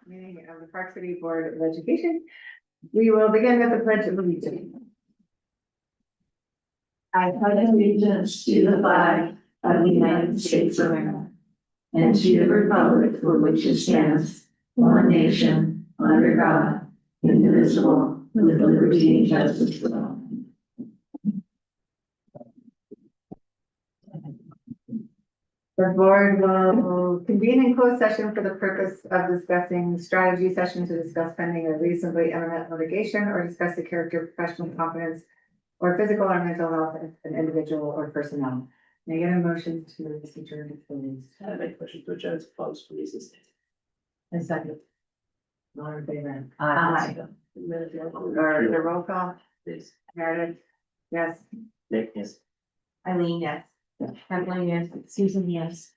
Meeting of the Park City Board of Education. We will begin with the Pledge of Allegiance. I pledge allegiance to the flag of the United States of America and to the republic for which it stands, one nation, under God, indivisible, with liberty and justice for all. The board will convene in closed session for the purpose of discussing strategy session to discuss pending or reasonably imminent litigation or discuss the character, professional competence, or physical or mental health of an individual or personnel. May I get a motion to adjourn to closed? I make a motion to adjourn to close for reasons. And second. All in favor? Aye. Or the roll call? Please. Meredith? Yes. Nick, yes. Eileen, yes. Kathleen, yes. Susan, yes.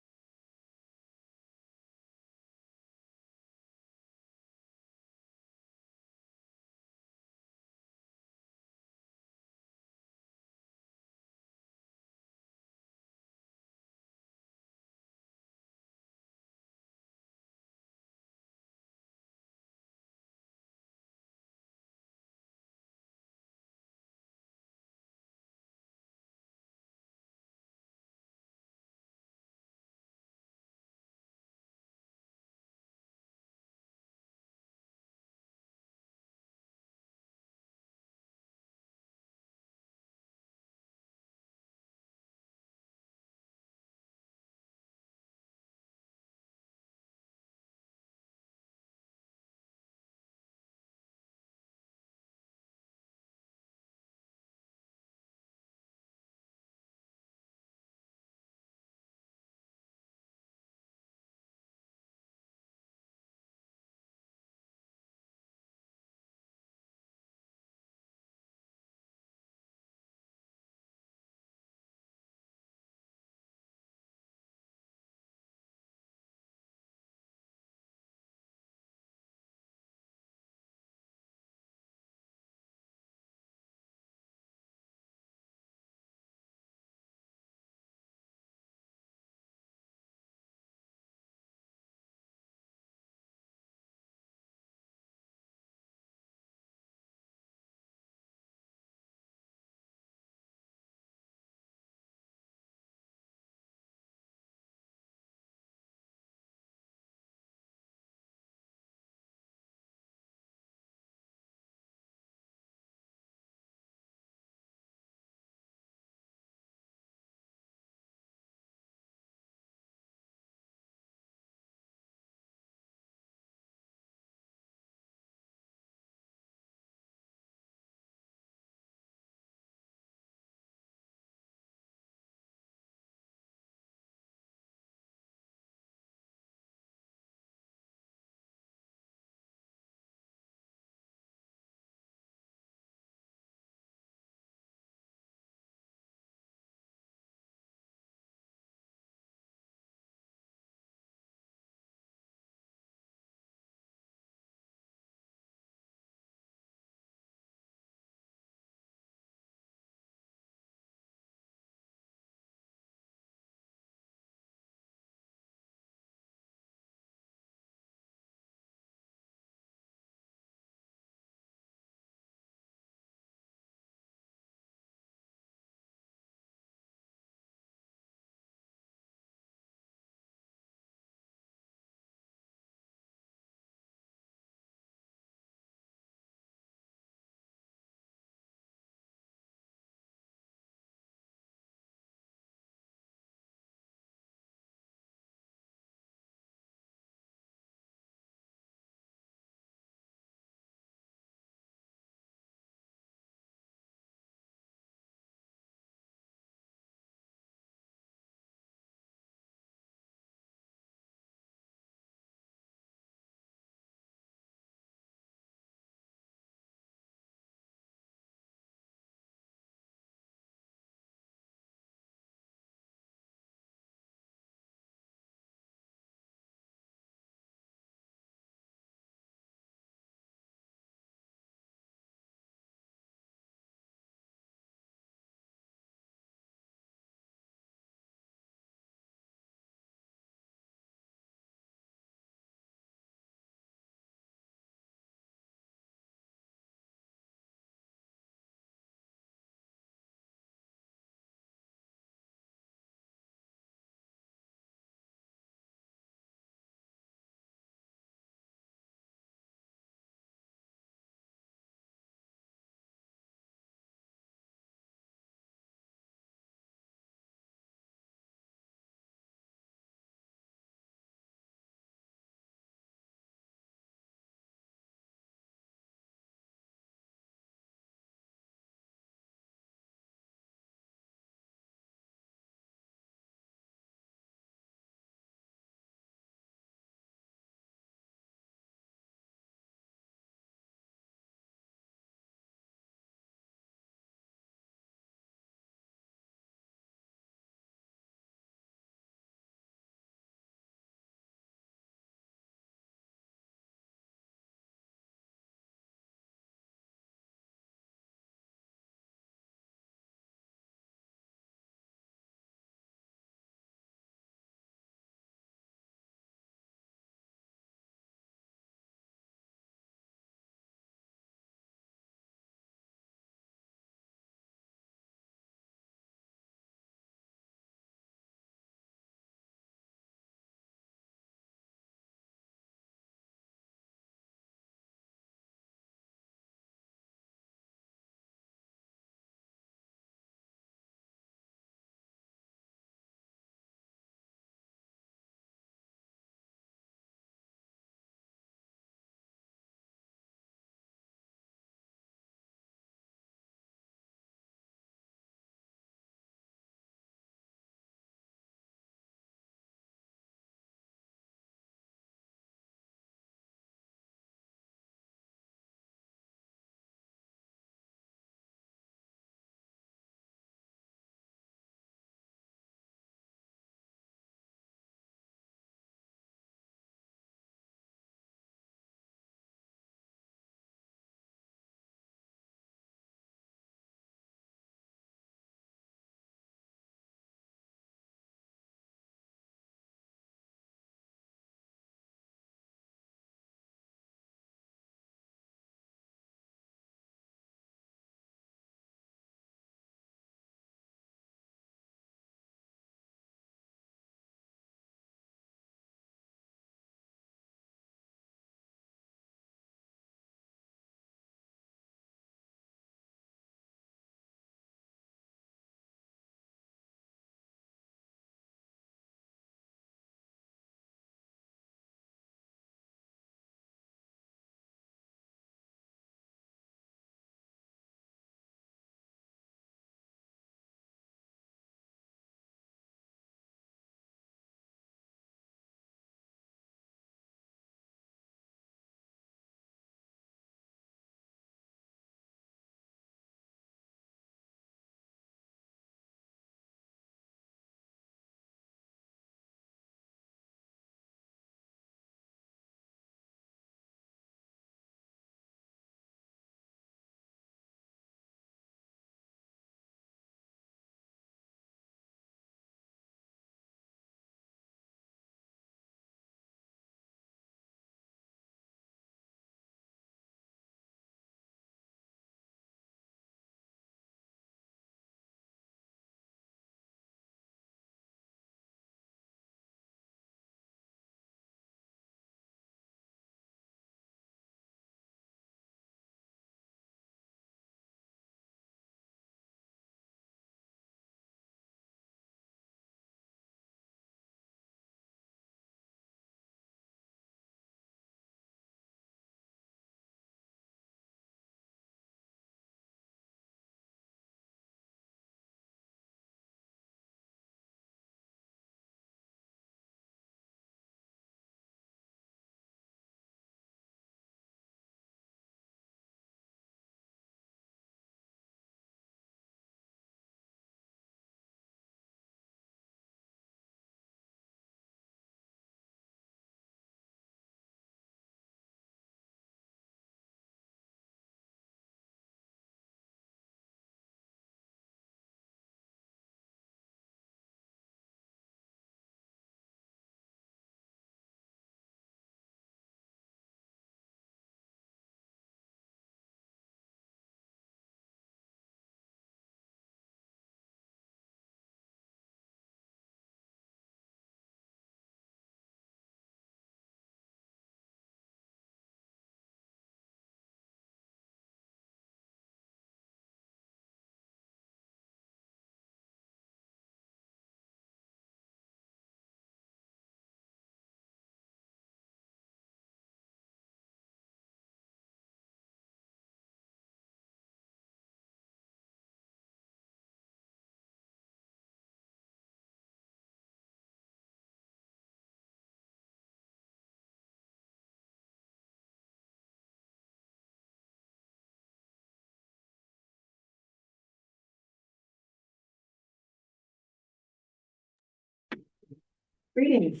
Greetings.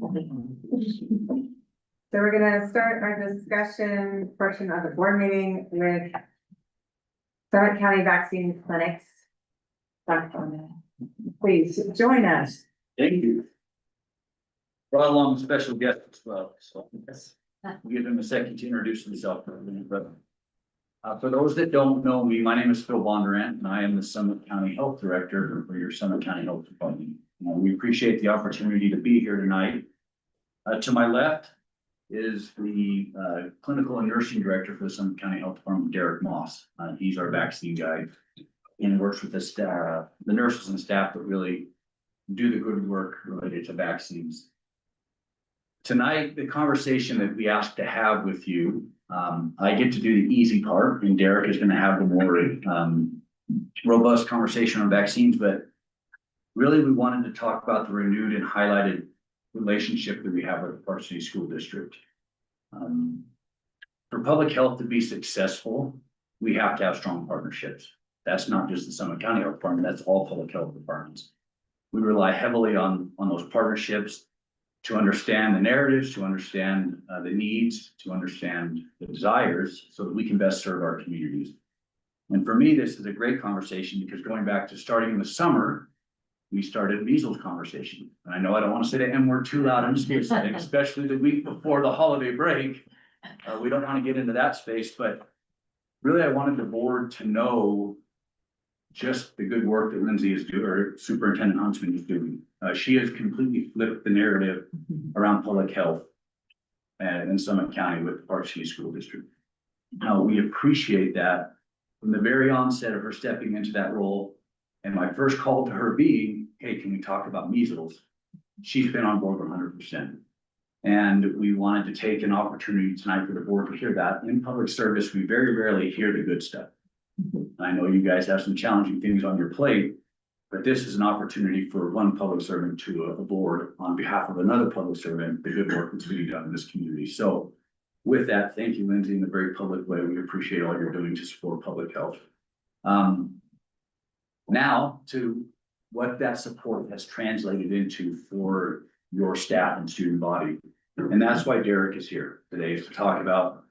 So we're gonna start our discussion portion of the board meeting with Summit County Vaccine Clinics. Please join us. Thank you. Brought along a special guest as well, so we'll give him a second to introduce himself. For those that don't know me, my name is Phil Bondurant, and I am the Summit County Health Director for your Summit County Health Department. We appreciate the opportunity to be here tonight. To my left is the Clinical and Nursing Director for the Summit County Health Department, Derek Moss. He's our vaccine guy and works with the staff, the nurses and staff that really do the good work related to vaccines. Tonight, the conversation that we asked to have with you, I get to do the easy part, and Derek is going to have the more robust conversation on vaccines, but really we wanted to talk about the renewed and highlighted relationship that we have with the Park City School District. For public health to be successful, we have to have strong partnerships. That's not just the Summit County Health Department, that's all public health departments. We rely heavily on those partnerships to understand the narratives, to understand the needs, to understand the desires, so that we can best serve our communities. And for me, this is a great conversation because going back to starting in the summer, we started measles conversation. And I know I don't want to say the M word too loud in the school setting, especially the week before the holiday break. We don't want to get into that space, but really I wanted the board to know just the good work that Lindsay is doing, or Superintendent Huntsman is doing. She has completely flipped the narrative around public health in Summit County with the Park City School District. Now, we appreciate that from the very onset of her stepping into that role. And my first call to her being, hey, can we talk about measles? She's been on board 100%. And we wanted to take an opportunity tonight for the board to hear that. In public service, we very rarely hear the good stuff. I know you guys have some challenging things on your plate, but this is an opportunity for one public servant to a board on behalf of another public servant, the good work that's being done in this community. So with that, thank you, Lindsay, in a very public way. We appreciate all you're doing to support public health. Now to what that support has translated into for your staff and student body. And that's why Derek is here today, is to talk about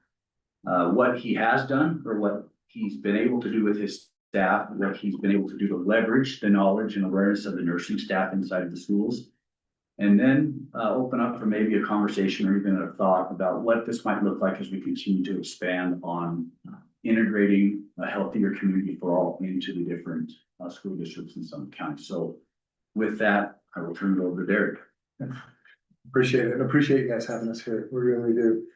what he has done, or what he's been able to do with his staff, what he's been able to do to leverage the knowledge and awareness of the nursing staff inside of the schools. And then open up for maybe a conversation or even a thought about what this might look like as we continue to expand on integrating a healthier community for all into the different school districts in Summit County. So with that, I will turn it over to Derek. Appreciate it, and appreciate you guys having us here. We really do.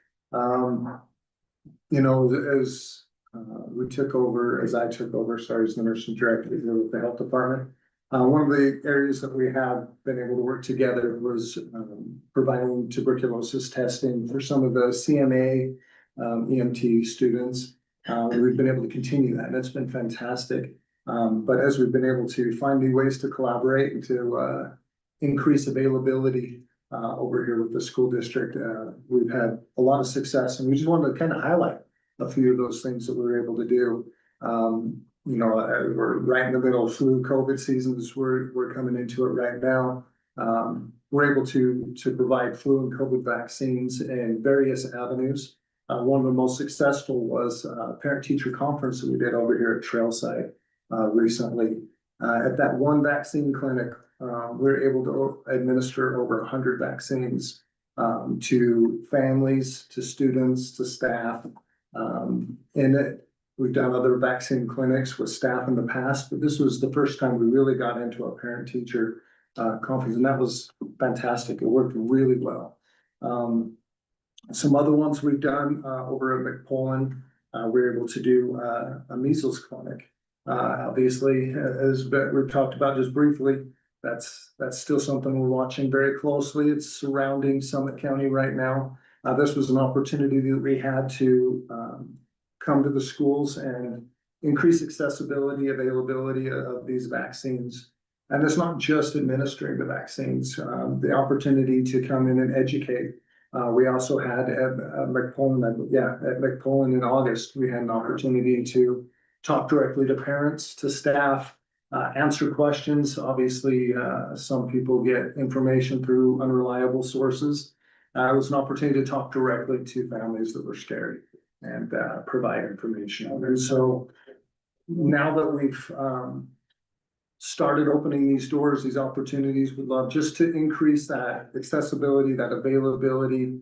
You know, as we took over, as I took over, sorry, as the nursing director here with the health department. One of the areas that we have been able to work together was providing tuberculosis testing for some of the CMA EMT students. We've been able to continue that, and it's been fantastic. But as we've been able to find new ways to collaborate and to increase availability over here with the school district, we've had a lot of success, and we just wanted to kind of highlight a few of those things that we were able to do. You know, we're right in the middle of flu COVID seasons. We're coming into it right now. We're able to provide flu and COVID vaccines in various avenues. One of the most successful was a parent-teacher conference that we did over here at Trailside recently. At that one vaccine clinic, we were able to administer over 100 vaccines to families, to students, to staff. We've done other vaccine clinics with staff in the past, but this was the first time we really got into a parent-teacher conference, and that was fantastic. It worked really well. Some other ones we've done over at McPolin, we're able to do a measles clinic. Obviously, as we've talked about just briefly, that's still something we're watching very closely. It's surrounding Summit County right now. This was an opportunity that we had to come to the schools and increase accessibility, availability of these vaccines. And it's not just administering the vaccines, the opportunity to come in and educate. We also had at McPolin in August, we had an opportunity to talk directly to parents, to staff, answer questions. Obviously, some people get information through unreliable sources. It was an opportunity to talk directly to families that were scared and provide information. And so now that we've started opening these doors, these opportunities, we'd love just to increase that accessibility, that availability,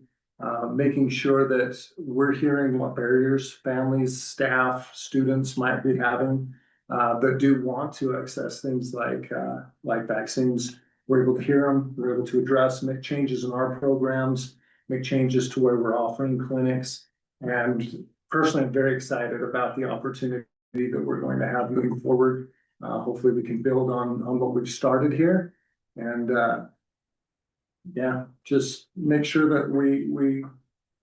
making sure that we're hearing what barriers families, staff, students might be having that do want to access things like vaccines. We're able to hear them, we're able to address, make changes in our programs, make changes to where we're offering clinics. And personally, I'm very excited about the opportunity that we're going to have moving forward. Hopefully we can build on what we've started here and yeah, just make sure that we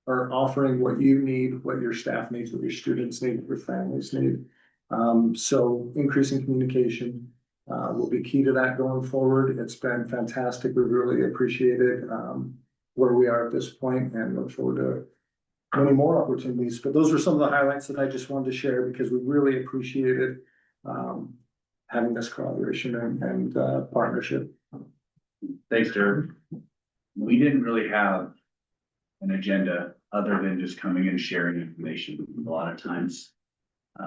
are offering what you need, what your staff needs, what your students need, what your families need. So increasing communication will be key to that going forward. It's been fantastic. We really appreciated where we are at this point and look forward to many more opportunities. But those are some of the highlights that I just wanted to share because we really appreciated having this collaboration and partnership. Thanks, Derek. We didn't really have an agenda other than just coming and sharing information. A lot of times,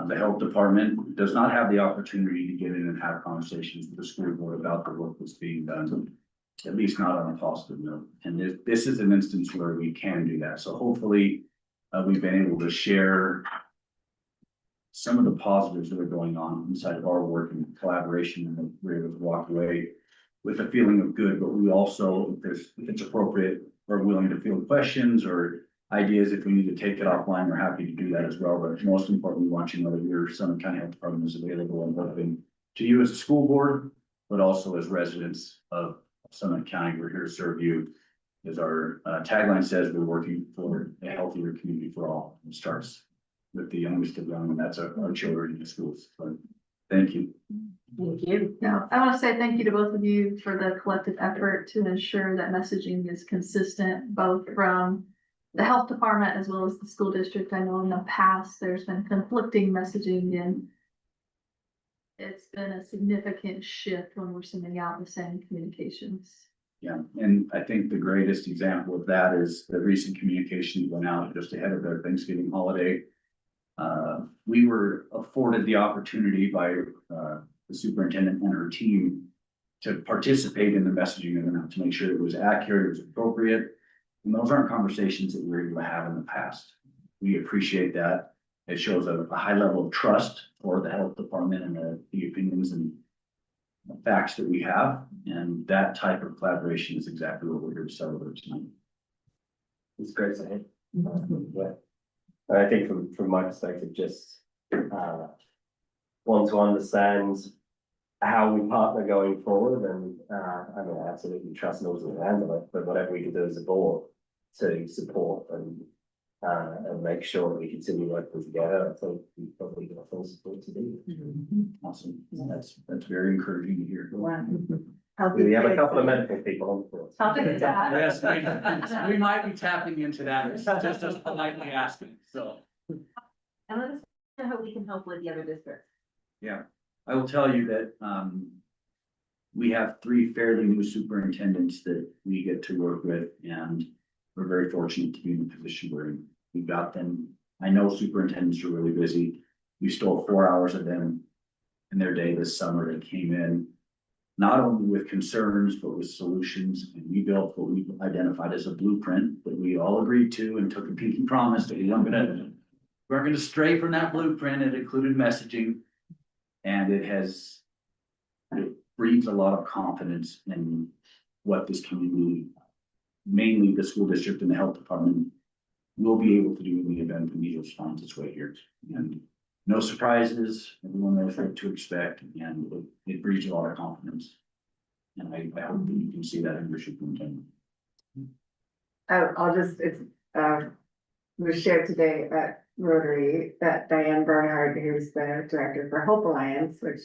the health department does not have the opportunity to get in and have conversations with the school board about the work that's being done, at least not on a positive note. And this is an instance where we can do that. So hopefully, we've been able to share some of the positives that are going on inside of our work and collaboration, and we're able to walk away with a feeling of good. But we also, if it's appropriate, we're willing to field questions or ideas. If we need to take it offline, we're happy to do that as well. But most importantly, we want you to know that your Summit County Health Department is available and open to you as a school board, but also as residents of Summit County. We're here to serve you. As our tagline says, we're working for a healthier community for all. It starts with the youngest of young, and that's our children in the schools. So thank you. Thank you. Now, I want to say thank you to both of you for the collective effort to ensure that messaging is consistent, both from the health department as well as the school district. I know in the past, there's been conflicting messaging and it's been a significant shift when we're sending out the same communications. Yeah, and I think the greatest example of that is the recent communication that went out just ahead of their Thanksgiving holiday. We were afforded the opportunity by the superintendent and her team to participate in the messaging and to make sure it was accurate, it was appropriate. And those aren't conversations that we're able to have in the past. We appreciate that. It shows a high level of trust for the health department and the opinions and facts that we have. And that type of collaboration is exactly what we're here to celebrate tonight. It's great to hear. Yeah. And I think from my perspective, just want to understand how we partner going forward. And I mean, I absolutely trust Norton to handle it, but whatever we can do as a board to support and make sure that we continue working together, I think we probably got full support to do. Awesome. That's very encouraging to hear. We have a couple of medical people on the board. Yes, we might be tapping into that, just as politely asking, so. And let us know how we can help with the other districts. Yeah, I will tell you that, we have 3 fairly new superintendents that we get to work with, and we're very fortunate to be in the position we're in. We've got them. I know superintendents are really busy. We stole 4 hours of them in their day this summer. They came in not only with concerns, but with solutions. And we built what we identified as a blueprint that we all agreed to and took a pinky promise that we weren't gonna stray from that blueprint. It included messaging, and it breeds a lot of confidence in what this community, mainly the school district and the health department, will be able to do in the event the measles finds its way here. And no surprises, everyone knows what to expect, and it breeds a lot of confidence. And I hope that you can see that in your superintendent. Was shared today at Rotary that Diane Bernhard, who's the director for Hope Alliance, which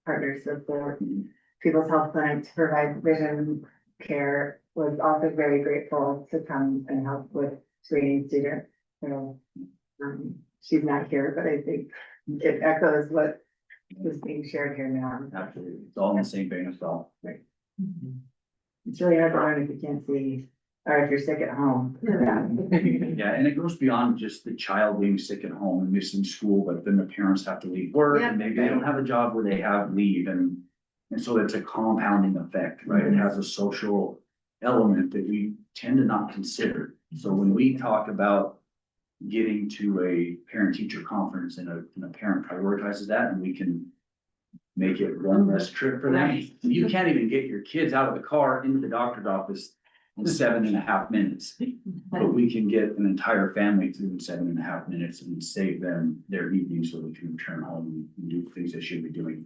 partners with the People's Health Clinic to provide vision care, was also very grateful to come and help with screening students. So she's not here, but I think it echoes what is being shared here now. Absolutely. It's all in the same vein as well. It's really hard to learn if you can't see, or if you're sick at home. Yeah, and it goes beyond just the child being sick at home and missing school, but then the parents have to leave work and maybe they don't have a job where they have leave and so it's a compounding effect, right? It has a social element that we tend to not consider. So when we talk about getting to a parent-teacher conference and a parent prioritizes that and we can make it one less trip for them. You can't even get your kids out of the car into the doctor's office in 7.5 minutes. But we can get an entire family through in 7.5 minutes and save them their evening so they can return home and do things they should be doing,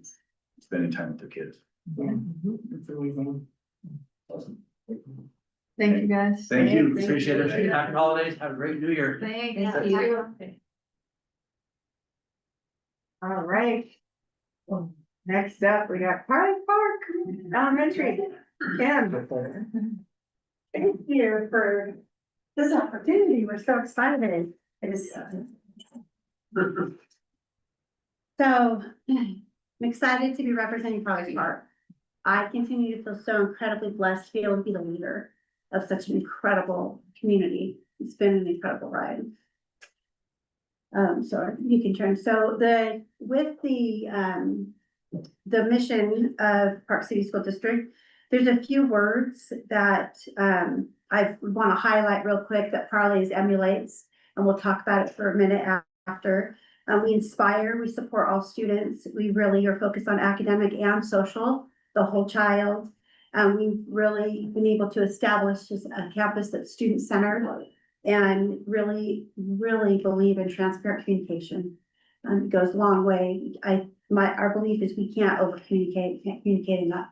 spending time with their kids. Yeah, it's amazing. Awesome. Thank you, guys. Thank you, Thank appreciate you. it. Happy holidays, have a great new year. Thank Thank you. you. All right. Next up, we got Park Elementary. Kim. Thank you for this opportunity. We're so excited. It is. So I'm excited to be representing Providence Park. I continue to feel so incredibly blessed to be able to be the leader of such an incredible community. It's been an incredible ride. So you can turn, so with the mission of Park City School District, there's a few words that, I want to highlight real quick that Parley's emulates, and we'll talk about it for a minute after. We inspire, we support all students. We really are focused on academic and social, the whole child. We've really been able to establish just a campus that's student-centered and really believe in transparent communication. It goes a long way. Our belief is we can't over-communicate, can't communicate enough.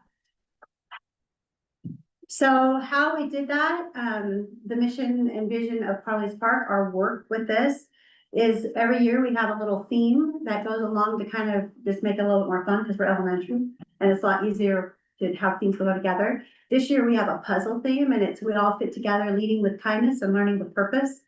So how we did that, the mission and vision of Parley's Park, our work with this is every year we have a little theme that goes along to kind of just make it a little bit more fun because we're elementary and it's a lot easier to have things go together. This year we have a puzzle theme and it's we all fit together, leading with kindness and learning with purpose.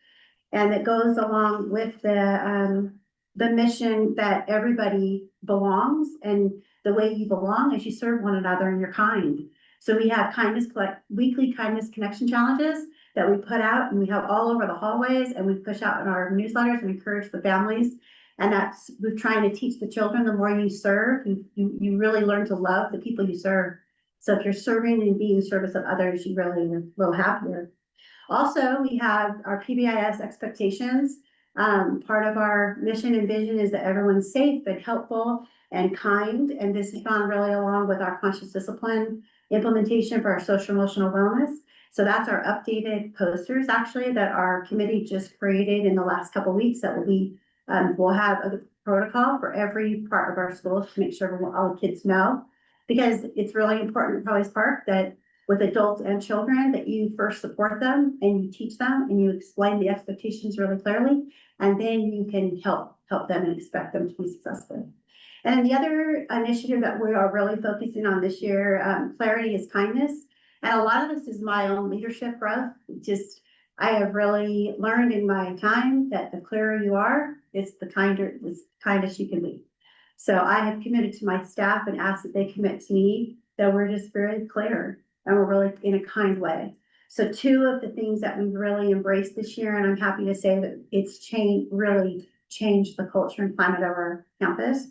And it goes along with the mission that everybody belongs, and the way you belong is you serve one another and you're kind. So we have weekly kindness connection challenges that we put out and we have all over the hallways and we push out in our newsletters and encourage the families. And we're trying to teach the children, the more you serve, you really learn to love the people you serve. So if you're serving and being in service of others, you really are a little happier. Also, we have our PBIS expectations. Part of our mission and vision is that everyone's safe and helpful and kind. And this has gone really along with our conscious discipline implementation for our social emotional wellness. So that's our updated posters actually that our committee just created in the last couple of weeks that will be, we'll have a protocol for every part of our schools to make sure all the kids know. Because it's really important in Providence Park that with adults and children that you first support them and you teach them and you explain the expectations really clearly. And then you can help them and expect them to be successful. And the other initiative that we are really focusing on this year, clarity is kindness. And a lot of this is my own leadership growth. I have really learned in my time that the clearer you are, it's the kindest you can be. So I have committed to my staff and asked that they commit to me that we're just very clear and we're really in a kind way. So two of the things that we've really embraced this year, and I'm happy to say that it's really changed the culture and climate of our campus,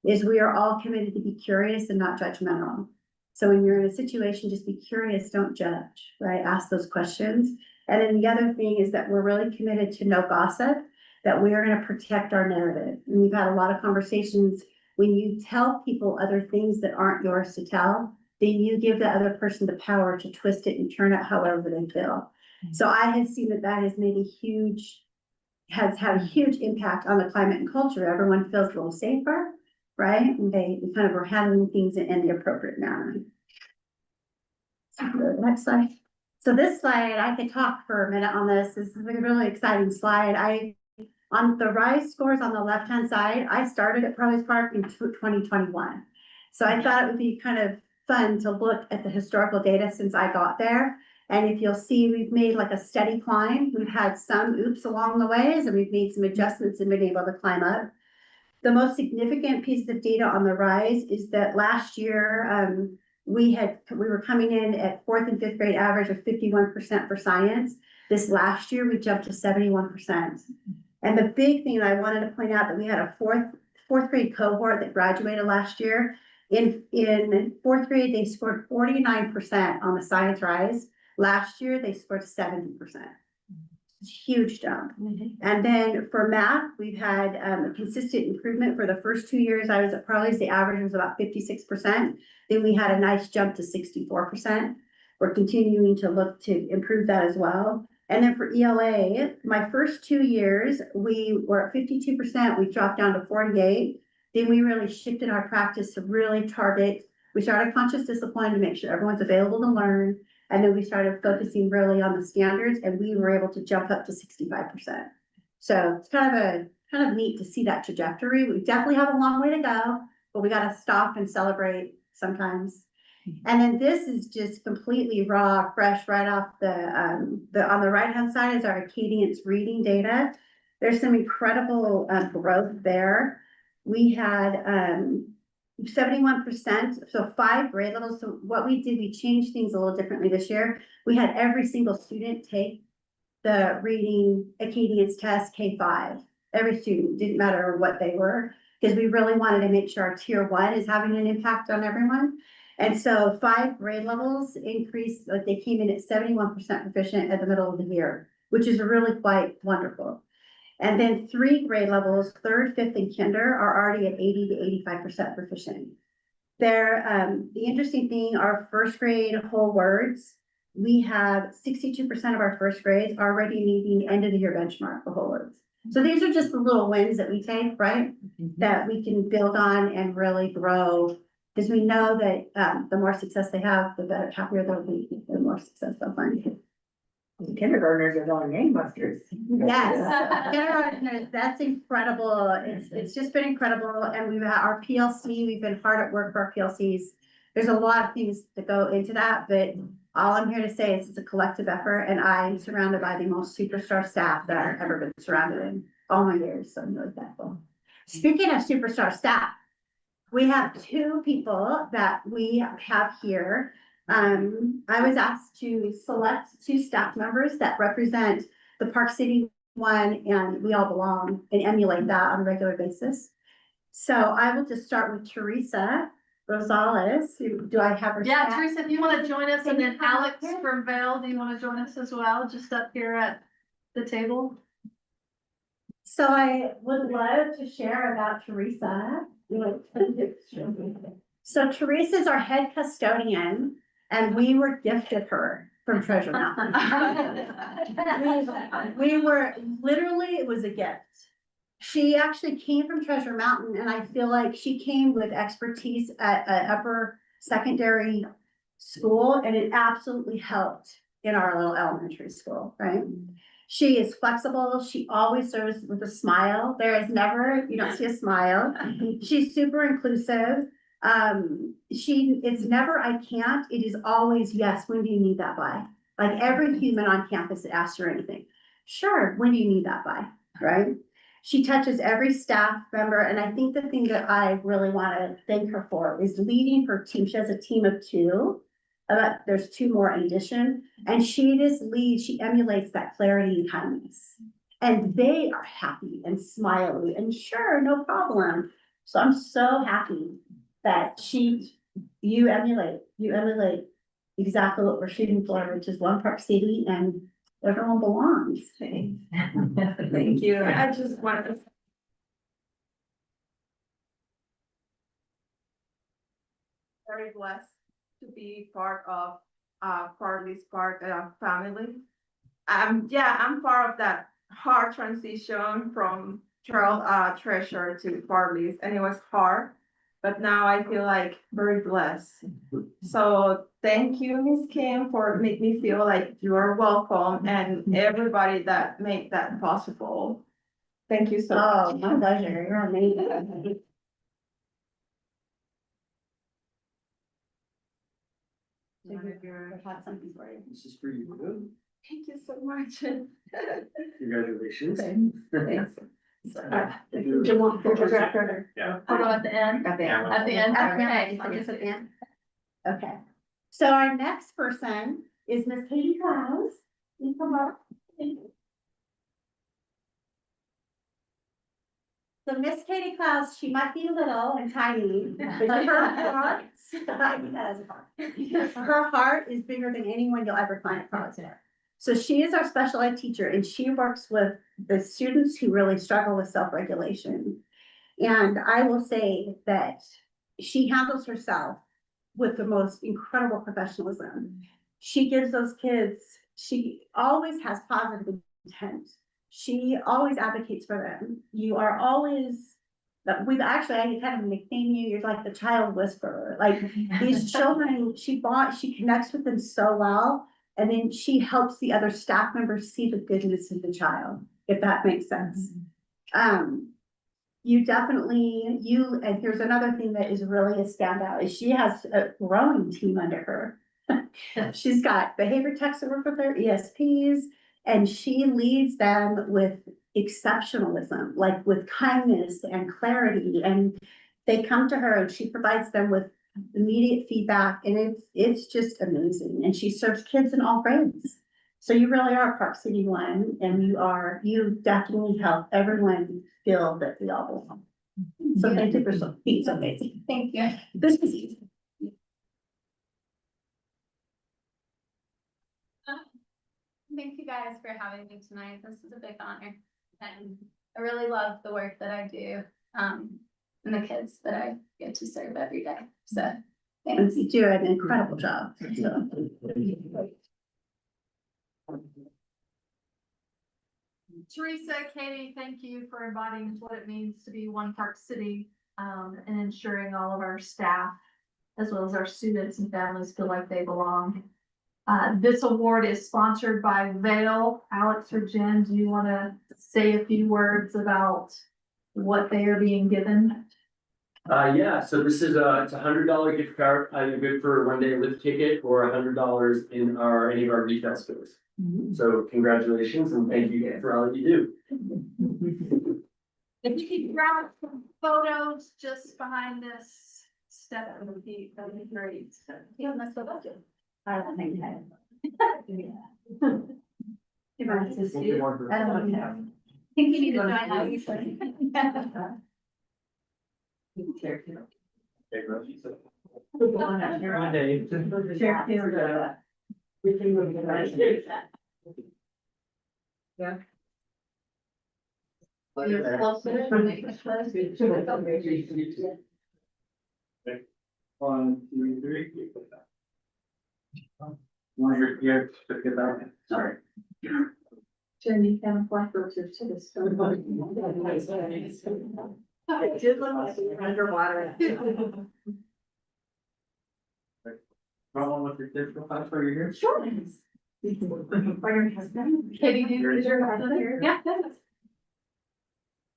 is we are all committed to be curious and not judgmental. So when you're in a situation, just be curious, don't judge, right? Ask those questions. And then the other thing is that we're really committed to no gossip, that we are going to protect our narrative. And we've had a lot of conversations. When you tell people other things that aren't yours to tell, then you give the other person the power to twist it and turn it however they feel. So I have seen that has made has had a huge impact on the climate and culture. Everyone feels a little safer, right? And they kind of are handling things in the appropriate manner. So the next slide. So this slide, I could talk for a minute on this. This is a really exciting slide. On the RISE scores on the left-hand side, I started at Providence Park in 2021. So I thought it would be kind of fun to look at the historical data since I got there. And if you'll see, we've made like a steady climb. We've had some oops along the ways and we've made some adjustments and been able to climb up. The most significant piece of data on the rise is that last year, we were coming in at fourth and fifth grade average of 51% for science. This last year, we jumped to 71%. And the big thing that I wanted to point out that we had a fourth grade cohort that graduated last year. In fourth grade, they scored 49% on the science rise. Last year, they scored 70%. It's a huge jump. And then for math, we've had a consistent improvement for the first 2 years. I was at Parley's, the average was about 56%. Then we had a nice jump to 64%. We're continuing to look to improve that as well. And then for ELA, my first 2 years, we were at 52%. We dropped down to 48. Then we really shifted our practice to really target. We started conscious discipline to make sure everyone's available to learn. And then we started focusing really on the standards, and we were able to jump up to 65%. So it's kind of neat to see that trajectory. We definitely have a long way to go, but we got to stop and celebrate sometimes. And then this is just completely raw, fresh, right off on the right-hand side is our Acadience reading data. There's some incredible growth there. We had 71%, so 5 grade levels. So what we did, we changed things a little differently this year. We had every single student take the reading Acadience test K5. Every student, didn't matter what they were, because we really wanted to make sure our tier 1 is having an impact on everyone. And so 5 grade levels increased, like they came in at 71% proficient at the middle of the year, which is really quite wonderful. And then 3 grade levels, 3rd, 5th, and kinder are already at 80 to 85% proficient. The interesting thing, our first grade whole words, we have 62% of our first grades already meeting end of the year benchmark for whole words. So these are just the little wins that we take, right? That we can build on and really grow, because we know that the more success they have, the better, happier they'll be, the more success they'll find. Kindergartners are going gangbusters. Yes, kindergartners, that's incredible. It's just been incredible. And we've had our PLC, we've been hard at work for our PLCs. There's a lot of things that go into that, but all I'm here to say is it's a collective effort, and I'm surrounded by the most superstar staff that I've ever been surrounded in all my years. So I'm really thankful. Speaking of superstar staff, we have 2 people that we have here. I was asked to select 2 staff members that represent the Park City one and We All Belong and emulate that on a regular basis. So I will just start with Teresa Rosales. Do I have her? Yeah, staff? Teresa, if you want to join us, and then Can you Alex come up from Vail, do you want to join us as well, just up here at the table? So I would love to share about Teresa. So Teresa's our head custodian, and we were gifted her from Treasure Mountain. We were literally, it was a gift. She actually came from Treasure Mountain, and I feel like she came with expertise at an upper secondary school, and it absolutely helped in our little elementary school, right? She is flexible. She always serves with a smile. There is never, you don't see a smile. She's super inclusive. It's never, I can't. It is always, yes, when do you need that by? Like every human on campus that asks her anything. Sure, when do you need that by, right? She touches every staff member. And I think the thing that I really want to thank her for is leading her team. She has a team of 2. There's 2 more in addition, and she just leads, she emulates that clarity and kindness. And they are happy and smiley and sure, no problem. So I'm so happy that you emulate exactly what we're shooting for, which is One Park City and everyone belongs. Thank you. I just wanted to. Very blessed to be part of Farley's Park family. I'm part of that hard transition from Treasure to Farley's, and it was hard, but now I feel like very blessed. So thank you, Miss Kim, for making me feel like you are welcome, and everybody that made that possible. Thank you so much. Oh, my pleasure. You're amazing. I've something for you. This is for you. Thank you so much. Congratulations. Thanks. Yeah. Photo at the end, At the end. at the end, okay. I guess at the end. Okay, so our next person is Miss Katie Klaus. You come up. So Miss Katie Klaus, she might be little and tiny, but her heart is bigger than anyone you'll ever find at Providence. So she is our special ed teacher and she works with the students who really struggle with self-regulation. And I will say that she handles herself with the most incredible professionalism. She gives those kids, she always has positive intent. She always advocates for them. You are always, I kind of nickname you, you're like the child whisperer. Like these children, she connects with them so well. And then she helps the other staff members see the goodness in the child, if that makes sense. You definitely, and here's another thing that is really a standout, is she has a growing team under her. She's got behavior techs that work with her, ESPs, and she leads them with exceptionalism, like with kindness and clarity. And they come to her and she provides them with immediate feedback, and it's just amazing. And she serves kids in all grades. So you really are Park City One, and you definitely help everyone feel that we all belong. So thank you for being so amazing. Thank you. This was easy. Thank you guys for having me tonight. This is a big honor. And I really love the work that I do, and the kids that I get to serve every day. So thanks. You do an incredible job. So. Teresa, Katie, thank you for embodying what it means to be One Park City, and ensuring all of our staff, as well as our students and families, feel like they belong. This award is sponsored by Vail. Alex or Jen, do you want to say a few words about what they are being given? Yeah, so this is it's $100 gift card, either good for a one-day lift ticket or $100 in any of our retail stores. So congratulations and thank you for all that you do. If you could grab some photos just behind this step of the feet, that'd be great. Yeah, that's what I'll do. I don't think I. don't know. I think you need to join us. One, two, three. One here, check it out. Sorry. Jenny can fly to this. It did look like you were underwater. Problem with your digital passport, you're here? Sure. Katie, do you, is your husband here? Yeah.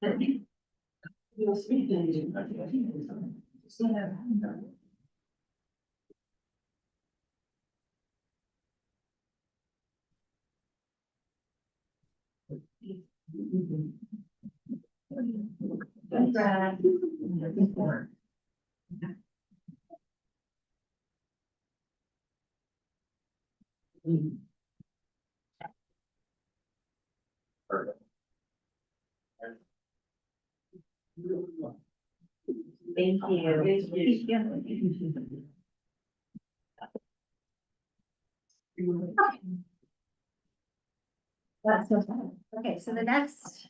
Thank you. That's so fun. Okay, so the next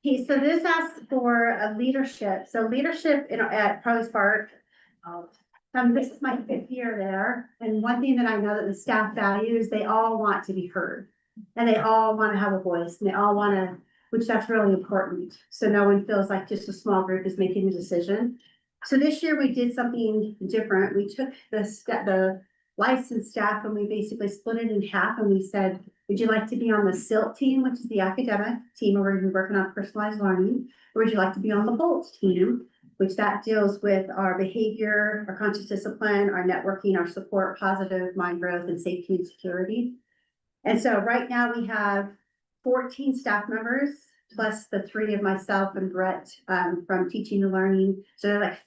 piece, so this asks for a leadership. So leadership at Provost Park. This is my 5th year there. And one thing that I know that the staff values, they all want to be heard. And they all want to have a voice and they all want to, which that's really important. So no one feels like just a small group is making a decision. So this year we did something different. We took the licensed staff and we basically split it in half and we said, would you like to be on the SILT team, which is the academic team where we're working on personalized learning? Or would you like to be on the BOLT team, which that deals with our behavior, our conscious discipline, our networking, our support, positive mind growth, and safety and security. And so right now we have 14 staff members plus the three of myself and Brett, from teaching and learning. So they're like,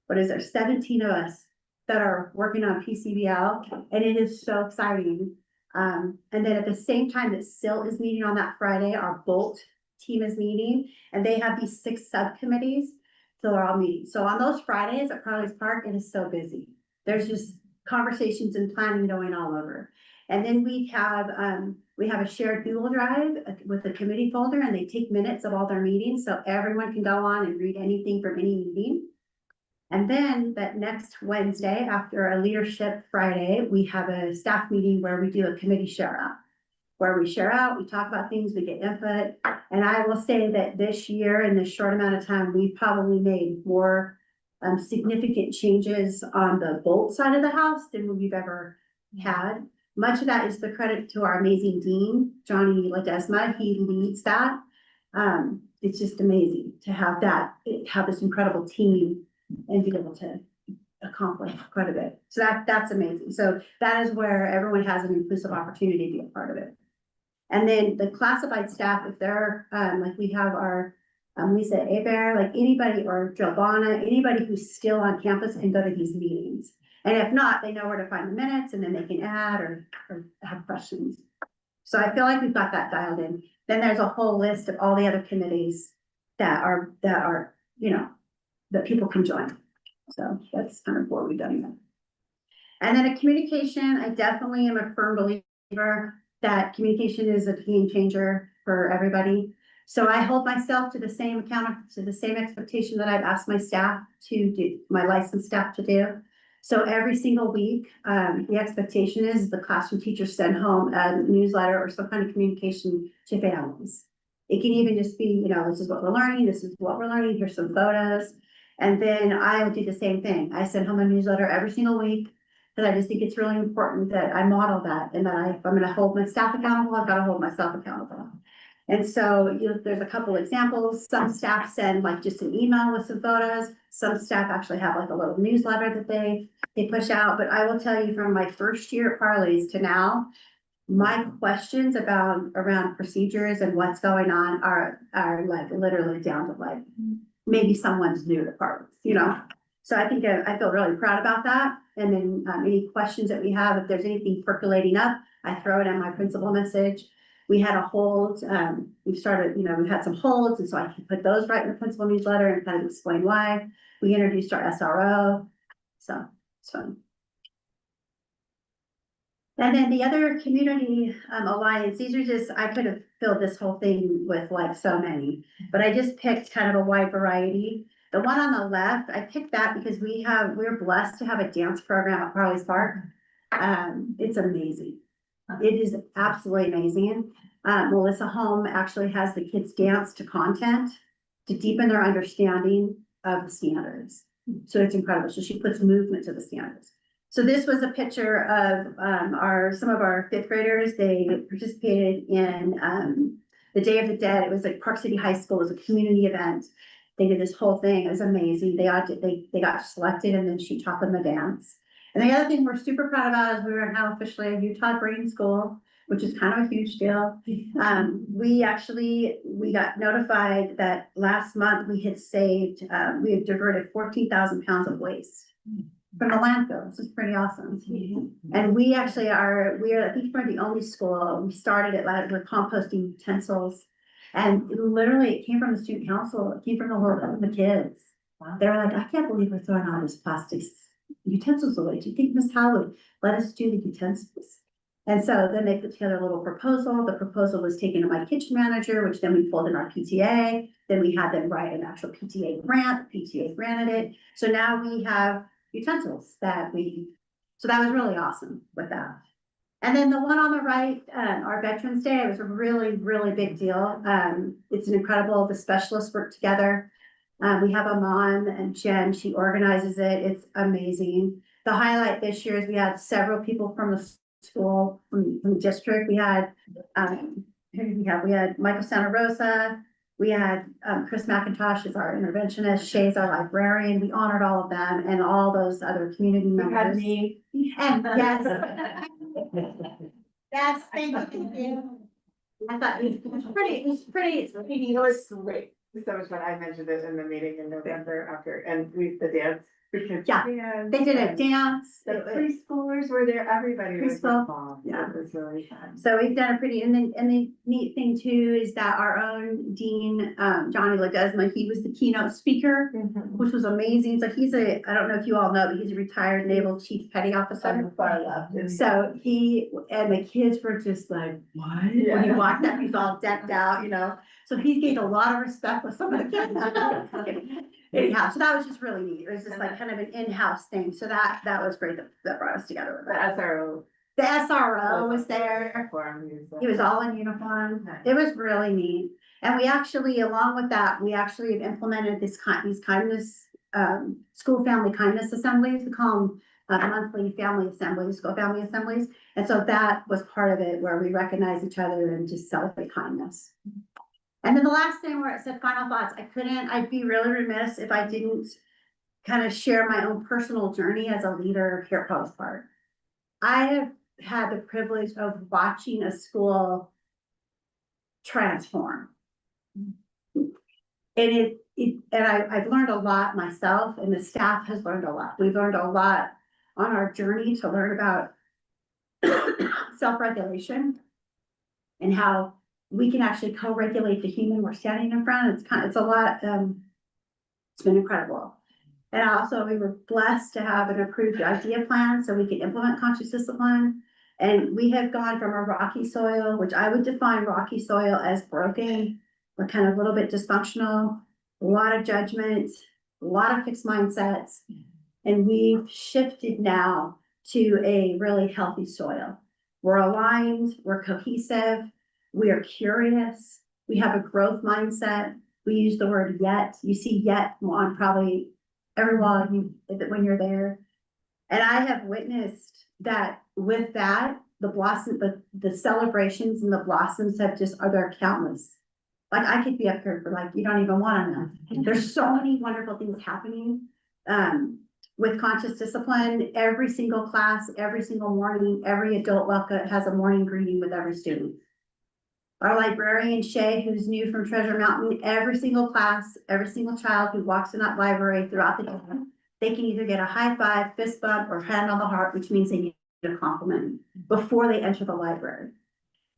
what is there, 17 of us that are working on PCBL, and it is so exciting. And then at the same time that SIL is meeting on that Friday, our Bolt team is meeting, and they have these 6 subcommittees. So they're all meeting. So on those Fridays at Carly's Park, it is so busy. There's just conversations and planning going all over. And then we have a shared Google Drive with the committee folder, and they take minutes of all their meetings, so everyone can go on and read anything from any meeting. And then that next Wednesday, after a leadership Friday, we have a staff meeting where we do a committee share out. Where we share out, we talk about things, we get input. And I will say that this year, in this short amount of time, we've probably made more significant changes on the Bolt side of the house than we've ever had. Much of that is the credit to our amazing dean, Johnny Ledesma. He leads that. It's just amazing to have this incredible team and be able to accomplish quite a bit. So that's amazing. So that is where everyone has an inclusive opportunity to be a part of it. And then the classified staff, if they're, like we have our Lisa Aber, like anybody, or Giovanna, anybody who's still on campus can go to these meetings. And if not, they know where to find the minutes, and then they can add or have questions. So I feel like we've got that dialed in. Then there's a whole list of all the other committees that are, that people can join. So that's kind of what we've done there. And then a communication, I definitely am a firm believer that communication is a game changer for everybody. So I hold myself to the same expectation that I've asked my staff to do, my licensed staff to do. So every single week, the expectation is the classroom teachers send home a newsletter or some kind of communication to families. It can even just be, this is what we're learning, here's some photos. And then I will do the same thing. I send home a newsletter every single week, because I just think it's really important that I model that, and that if I'm gonna hold my staff accountable, I've gotta hold myself accountable. And so, there's a couple examples. Some staff send like just an email with some photos. Some staff actually have like a little newsletter that they push out. But I will tell you, from my first year at Parley's to now, my questions around procedures and what's going on are like literally down to like, maybe someone's new to Parley's, So I think I feel really proud about that. And then any questions that we have, if there's anything percolating up, I throw it in my principal message. We had a hold, we've had some holds, and so I can put those right in the principal newsletter and kind of explain why. We introduced our SRO, so it's fun. And then the other community alliance, these are just, I could have filled this whole thing with like so many, but I just picked kind of a wide variety. The one on the left, I picked that because we're blessed to have a dance program at Parley's Park. It's amazing. It is absolutely amazing. Melissa Holm actually has the kids dance to content to deepen their understanding of the standards. So it's incredible. So she puts movement to the standards. So this was a picture of some of our 5th graders. They participated in the Day of the Dead. It was like Park City High School. It was a community event. They did this whole thing. It was amazing. They got selected, and then she taught them the dance. And the other thing we're super proud about is we are now officially a Utah Green School, which is kind of a huge deal. We got notified that last month we had diverted 14,000 pounds of waste from the landfill. This is pretty awesome. And we actually I think we're the only school. We started it with composting utensils. And literally it came from the student council. It came from the kids. Wow. They were like, I can't believe we're throwing all this plastic utensils away. Do you think Miss Howe would let us do the utensils? And so then they put together a little proposal. The proposal was taken to my kitchen manager, which then we pulled in our PTA. Then we had them write an actual PTA grant. The PTA granted it. So now we have utensils so that was really awesome with that. And then the one on the right, our Veterans Day, it was a really, really big deal. It's incredible. The specialists work together. We have a mom, and Jen, she organizes it. It's amazing. The highlight this year is we had several people from the school, from the district. We had, we had Michael Santa Rosa. We had Chris McIntosh is our interventionist. Shay's our librarian. We honored all of them and all those other community members. You had me. And yes. Yes, thank you. I thought it was pretty, it was pretty, It was sweet. So much fun. I mentioned it in the meeting in November after, and the dance. Yeah, they did a dance. The preschoolers were there, everybody was Preschool, involved. yeah. It was really fun. So we've done a pretty, and the neat thing too is that our own dean, Johnny Ledesma, he was the keynote speaker, which was amazing. So I don't know if you all know, but he's a retired naval chief petty officer. Far left. So he, and the kids were just like, what? When he Yeah. walked up, he's all decked out, you know, so he gained a lot of respect with some of the kids. Anyhow, so that was just really neat. It was just like kind of an in-house thing. So that was great that brought us together with The that. SRO. The SRO was there. He was all in uniform. It was really neat. And we actually, along with that, we actually have implemented these kindness, school family kindness assemblies. We call them monthly family assemblies, school family assemblies. And so that was part of it, where we recognize each other and just celebrate kindness. And then the last thing where it said final thoughts, I'd be really remiss if I didn't kind of share my own personal journey as a leader here at Provost Park. I have had the privilege of watching a school transform. And I've learned a lot myself, and the staff has learned a lot. We've learned a lot on our journey to learn about self-regulation and how we can actually co-regulate the human we're standing in front. It's a lot, it's been incredible. And also, we were blessed to have an approved idea plan so we can implement conscious discipline. And we have gone from a rocky soil, which I would define rocky soil as broken, or kind of a little bit dysfunctional, a lot of judgment, a lot of fixed mindsets. And we've shifted now to a really healthy soil. We're aligned, we're cohesive, we are curious, we have a growth mindset. We use the word yet. You see yet on probably every wall when you're there. And I have witnessed that with that, the celebrations and the blossoms they're countless. Like, I could be up here for like, you don't even want to know. There's so many wonderful things happening. With conscious discipline, every single class, every single morning, every adult welcome has a morning greeting with every student. Our librarian Shay, who's new from Treasure Mountain, every single class, every single child who walks in that library throughout the day, they can either get a high five, fist bump, or hand on the heart, which means they need a compliment before they enter the library.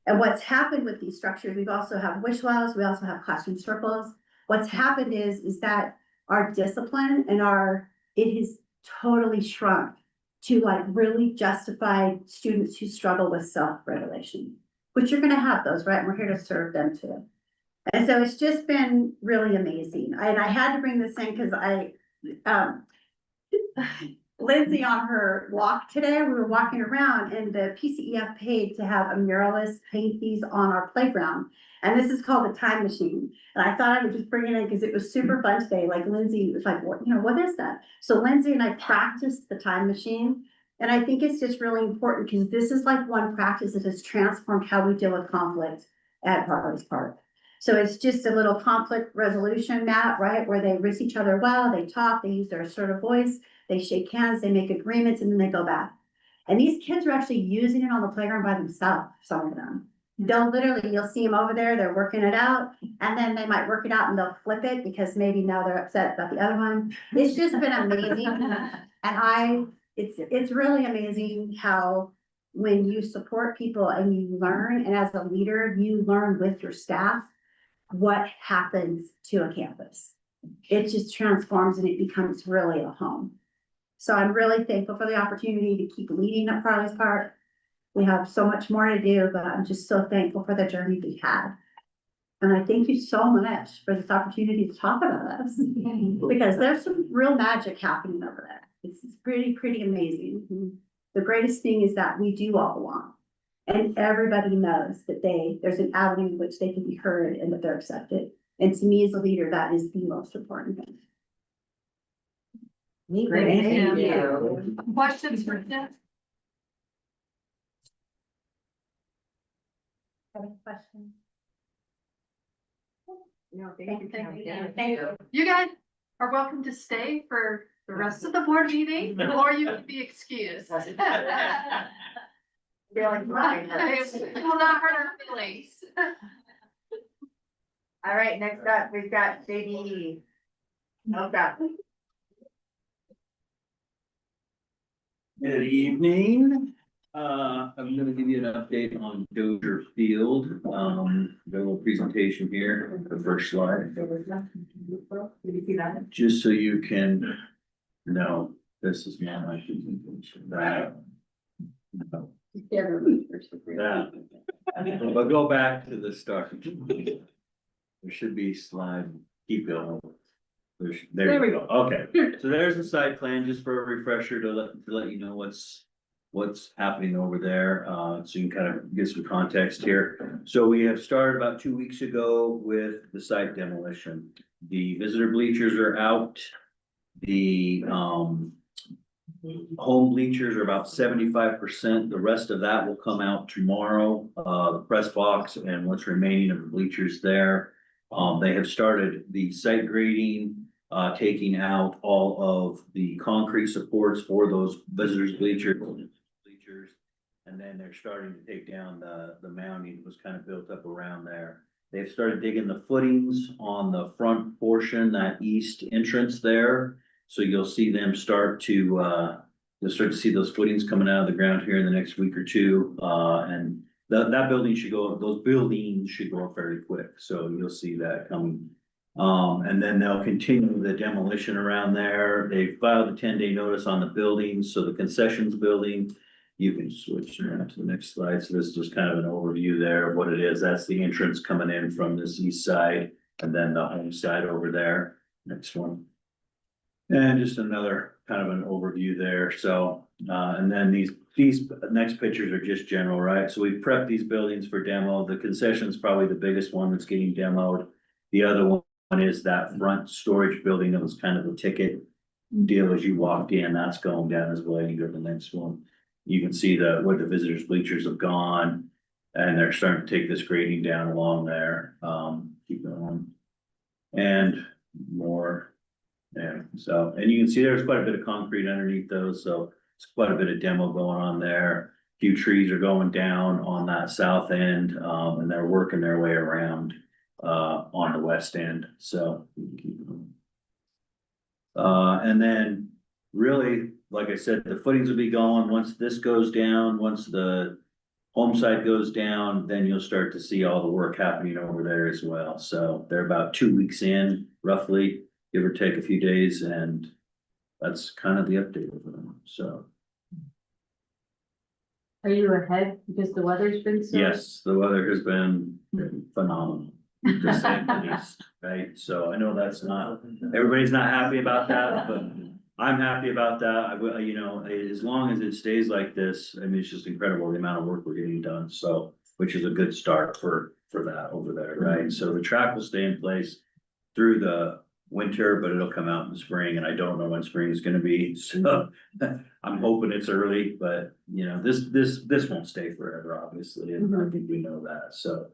And what's happened with these structures, we've also have wish wells, we also have classroom circles. What's happened is that our discipline and it has totally shrunk to like really justify students who struggle with self-regulation, which you're gonna have those, right? And we're here to serve them too. And so it's just been really amazing. And I had to bring this in because Lindsay, on her walk today, we were walking around and the PCEF paid to have a muralist paint these on our playground. And this is called the time machine. And I thought I would just bring it in because it was super fun today. Like Lindsay was like, what is that? So Lindsay and I practiced the time machine. And I think it's just really important because this is like one practice that has transformed how we deal with conflict at Provost Park. So it's just a little conflict resolution map, right? Where they wish each other well, they talk, they use their assertive voice, they shake hands, they make agreements, and then they go back. And these kids are actually using it on the playground by themselves, some of them. You'll see them over there, they're working it out, and then they might work it out and they'll flip it because maybe now they're upset about the other one. It's just been amazing. And it's really amazing how when you support people and you learn, and as a leader, you learn with your staff what happens to a campus. It just transforms and it becomes really a home. So I'm really thankful for the opportunity to keep leading at Provost Park. We have so much more to do, but I'm just so thankful for the journey we had. And I thank you so much for this opportunity to talk about us because there's some real magic happening over there. It's pretty amazing. The greatest thing is that we do all belong. And everybody knows that there's an avenue in which they can be heard and that they're accepted. And to me as a leader, that is the most important thing. Great. Thank you. Questions for Jeff? Any questions? No, thank you. Thank you. Kim. Thank you. You guys are welcome to stay for the rest of the board meeting, or you can be excused. Yeah, feel like mine. It will not hurt our feelings. All right, next up, we've got JD. Oh, God. Good evening. I'm gonna give you an update on Dozier Field. Got a little presentation here, the first slide, Did you see that? just so you can know, this is not my presentation. That. No, that. But go back to the start. There should be slide, keep going. There we go, okay, so there's the site plan, just for a refresher to let you know what's happening over there, so you can kind of get some context here. So we have started about 2 weeks ago with the site demolition. The visitor bleachers are out. The, home bleachers are about 75%, the rest of that will come out tomorrow, the press box and what's remaining of the bleachers there. They have started the site grading, taking out all of the concrete supports for those visitors bleachers. And then they're starting to take down the mounding that was kind of built up around there. They've started digging the footings on the front portion, that east entrance there. So you'll see them start to, you'll start to see those footings coming out of the ground here in the next week or two. And that building should go, those buildings should go up very quick, so you'll see that coming. And then they'll continue the demolition around there. They filed a 10-day notice on the buildings, so the concessions building. You can switch around to the next slide, so this is just kind of an overview there of what it is. That's the entrance coming in from this east side, and then the home side over there, next one. And just another kind of an overview there, so, and then these next pictures are just general, right? So we've prepped these buildings for demo. The concession's probably the biggest one that's getting demoed. The other one is that front storage building that was kind of a ticket deal as you walked in, that's going down as well. You go to the next one. You can see where the visitors bleachers have gone, and they're starting to take this grading down along there. Keep going. And more. Yeah, so, and you can see there's quite a bit of concrete underneath those, so it's quite a bit of demo going on there. A few trees are going down on that south end, and they're working their way around on the west end, so. And then really, like I said, the footings will be going once this goes down, once the home side goes down, then you'll start to see all the work happening over there as well. So they're about 2 weeks in, roughly, give or take a few days, and that's kind of the update of them, so. Are you ahead because the weather's been so? Yes, the weather has been phenomenal, to say the least, right? So I know that's not, everybody's not happy about that, but I'm happy about that. I will, you know, as long as it stays like this, I mean, it's just incredible the amount of work we're getting done, so, which is a good start for that over there, right? So the track will stay in place through the winter, but it'll come out in the spring, and I don't know when spring is gonna be, so I'm hoping it's early, but you know, this won't stay forever, obviously, and I think we know that, so.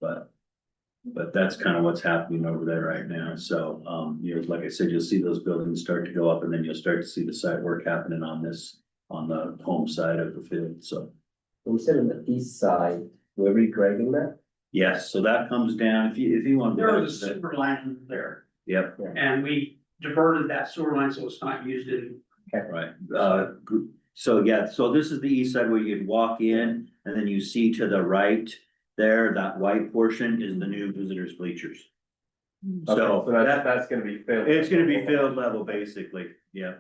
But that's kind of what's happening over there right now, so, you know, like I said, you'll see those buildings start to go up, and then you'll start to see the site work happening on the home side of the field, so. We said on the east side, we're regrading that? Yes, so that comes down, if you want. to- There was a sewer line there, Yep, and we diverted that sewer line, so it's not used in. right, so yeah, so this is the east side where you'd walk in, and then you see to the right there, that white portion is the new visitors bleachers. So So that's gonna be filled. it's gonna be field level, basically, yeah,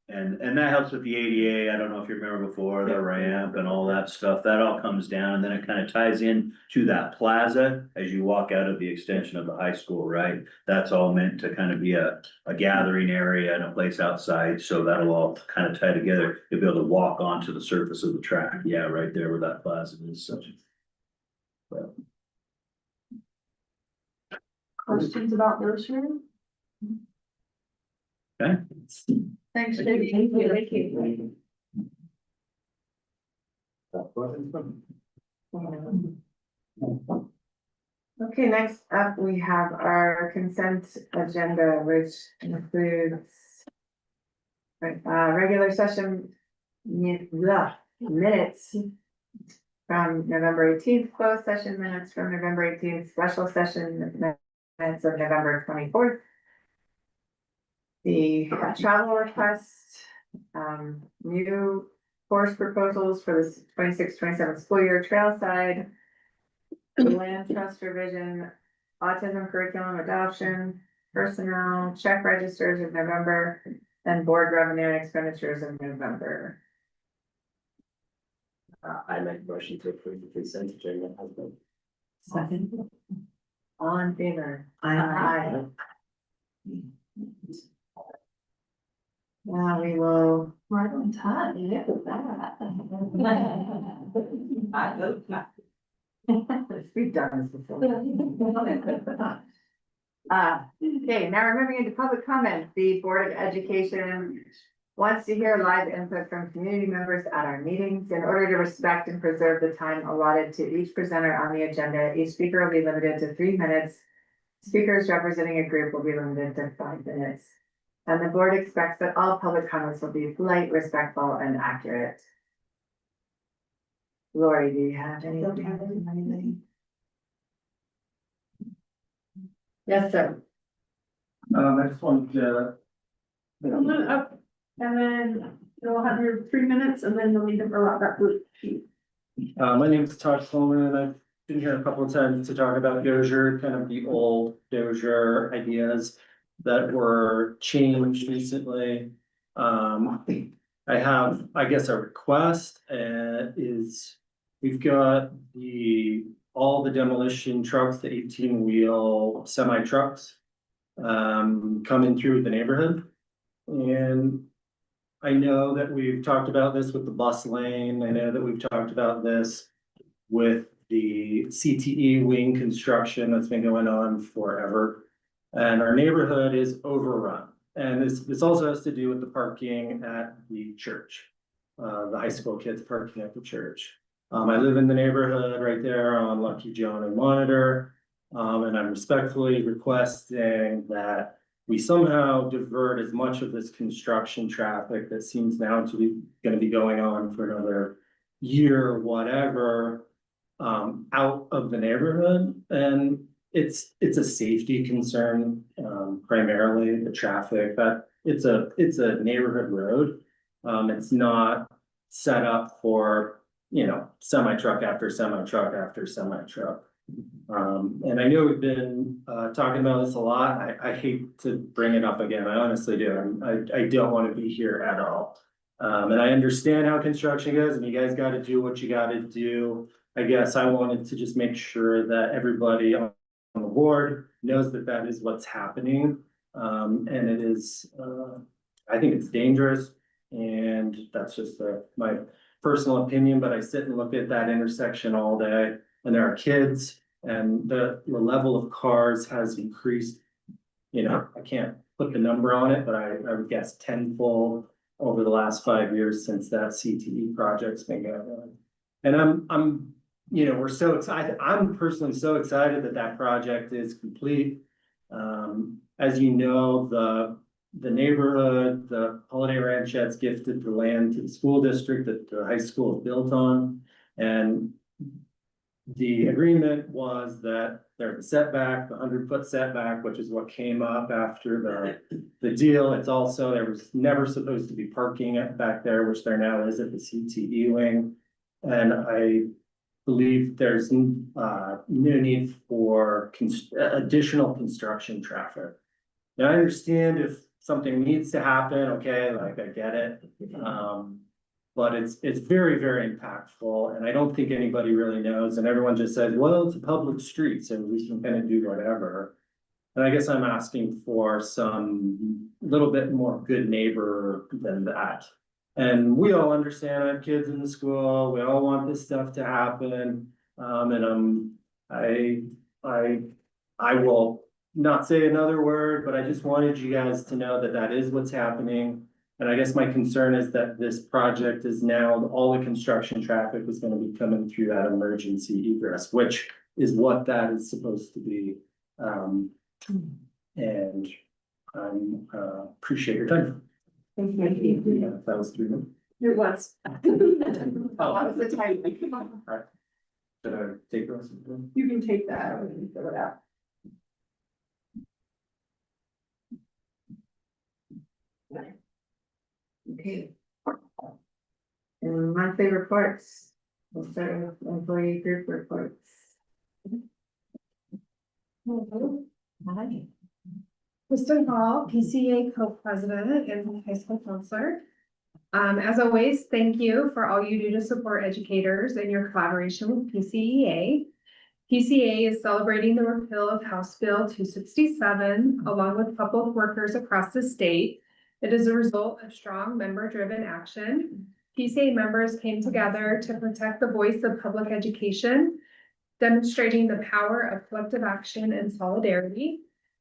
and that helps with the ADA, I don't know if you remember before, the ramp and all that stuff, that all comes down, and then it kind of ties in to that plaza as you walk out of the extension of the high school, right? That's all meant to kind of be a gathering area and a place outside, so that'll all kind of tie together, you'll be able to walk onto the surface of the track, yeah, right there where that plaza is, so. Questions about those rooms? Okay. Thanks, JD. Thank you. Okay, next up, we have our consent agenda, which includes regular session minutes from November eighteenth, closed session minutes from November eighteenth, special session minutes of November 24th. The travel request, new course proposals for the 26-27 school year, trail side, land trust revision, autism curriculum adoption, personnel, check registers of November, and board revenue and expenditures of November. I make a motion to approve the consent agenda as well. Second. All in favor? Aye. Now we will. Right on time. Look at that. I hope not. We've done this before. Okay, now we're moving into public comment. The Board of Education wants to hear live input from community members at our meetings. In order to respect and preserve the time allotted to each presenter on the agenda, each speaker will be limited to 3 minutes. Speakers representing a group will be limited to 5 minutes. And the board expects that all public comments will be polite, respectful, and accurate. Lori, do you have anything? Yes, sir. I just wanted to. Up, and then you'll have your 3 minutes and then you'll need to fill out that blue sheet. My name is Todd Coleman, and I've been here a couple of times to talk about Dozier, kind of the old Dozier ideas that were changed recently. I have, I guess, a request, is we've got all the demolition trucks, the 18-wheel semi trucks, coming through the neighborhood. And I know that we've talked about this with the bus lane. I know that we've talked about this with the CTE wing construction that's been going on forever. And our neighborhood is overrun. And this also has to do with the parking at the church. The high school kids parking at the church. I live in the neighborhood right there on Lucky John and Monitor. And I'm respectfully requesting that we somehow divert as much of this construction traffic that seems now to be gonna be going on for another year or whatever, out of the neighborhood. And it's a safety concern, primarily the traffic, but it's a neighborhood road. It's not set up for, semi truck after semi truck after semi truck. And I know we've been talking about this a lot. I hate to bring it up again. I honestly do. I don't want to be here at all. And I understand how construction goes, and you guys got to do what you got to do. I guess I wanted to just make sure that everybody on the board knows that that is what's happening. And it is, I think it's dangerous, and that's just my personal opinion, but I sit and look at that intersection all day, and there are kids, and the level of cars has increased. I can't put the number on it, but I would guess tenfold over the last 5 years since that CTE project's been going on. And we're so excited. I'm personally so excited that that project is complete. As you know, the neighborhood, the Holiday Ranchettes gifted the land to the school district that the high school is built on. And the agreement was that there's a setback, the 100-foot setback, which is what came up after the deal. It's also, there was never supposed to be parking back there, which there now is at the CTE wing. And I believe there's no need for additional construction traffic. Now, I understand if something needs to happen, okay, like I get it. But it's very, very impactful, and I don't think anybody really knows, and everyone just says, well, it's a public street, so we can kind of do whatever. And I guess I'm asking for some little bit more good neighbor than that. And we all understand, I have kids in the school, we all want this stuff to happen. And I will not say another word, but I just wanted you guys to know that that is what's happening. And I guess my concern is that this project is now, all the construction traffic is gonna be coming through that emergency egress, which is what that is supposed to be. And I appreciate your time. Thank you. Yeah, that was 3 minutes. It was. Oh, that was the time. Should I take the rest of them? You can take that and fill it out. Okay. And monthly reports, we'll start with employee group reports. Hi. Kristen Hall, PCA co-president and high school counselor. As always, thank you for all you do to support educators and your collaboration with PCEA. PCA is celebrating the repeal of House Bill 267 along with public workers across the state. It is a result of strong member-driven action. PCA members came together to protect the voice of public education, demonstrating the power of collective action and solidarity.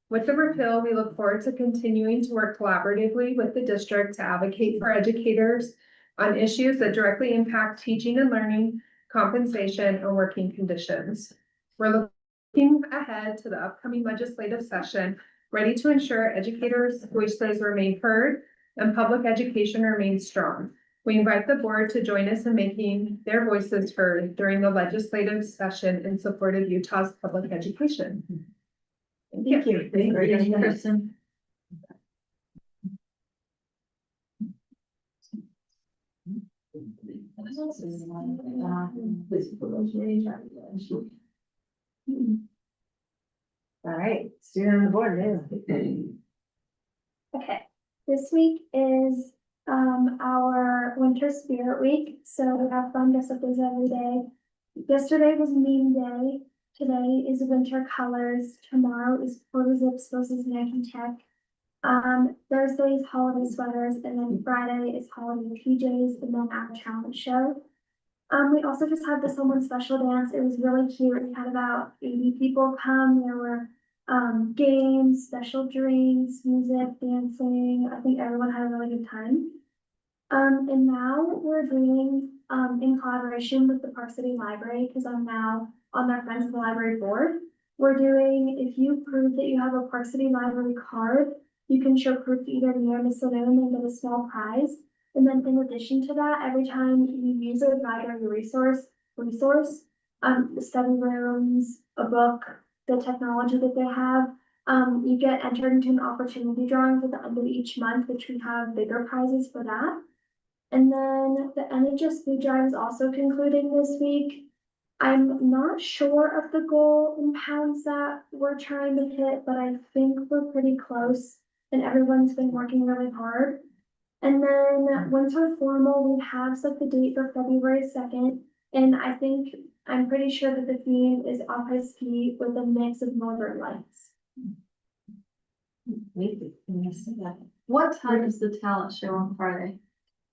With the repeal, we look forward to continuing to work collaboratively with the district to advocate for educators on issues that directly impact teaching and learning, compensation, and working conditions. We're looking ahead to the upcoming legislative session, ready to ensure educators' voices remain heard and public education remains strong. We invite the board to join us in making their voices heard during the legislative session in support of Utah's public education. Thank you. Thank you, Kristen. All right, student on the board, Layla. Okay, this week is our winter spirit week, so we have fun dress up days every day. Yesterday was meme day, today is winter colors, tomorrow is quarter zips versus Nike Tech. Thursday is holiday sweaters, and then Friday is holiday PJs, and then our challenge show. We also just had the someone special dance. It was really cute. We had about 80 people come. There were games, special drinks, music, dancing. I think everyone had a really good time. And now we're doing, in collaboration with the Park City Library, because I'm now on their Friends of the Library board. We're doing, if you prove that you have a Park City Library card, you can show proof to either me or Miss Saloon and get a small prize. And then in addition to that, every time you use a library resource, the study rooms, a book, the technology that they have, you get entered into an opportunity drawing at the end of each month, which we have bigger prizes for that. And then the NHS food drive is also concluding this week. I'm not sure of the goal in pounds that we're trying to hit, but I think we're pretty close and everyone's been working really hard. And then once we're formal, we have set the date for February 2nd. And I'm pretty sure that the theme is off high ski with a mix of northern lights. What time is the talent show on Friday?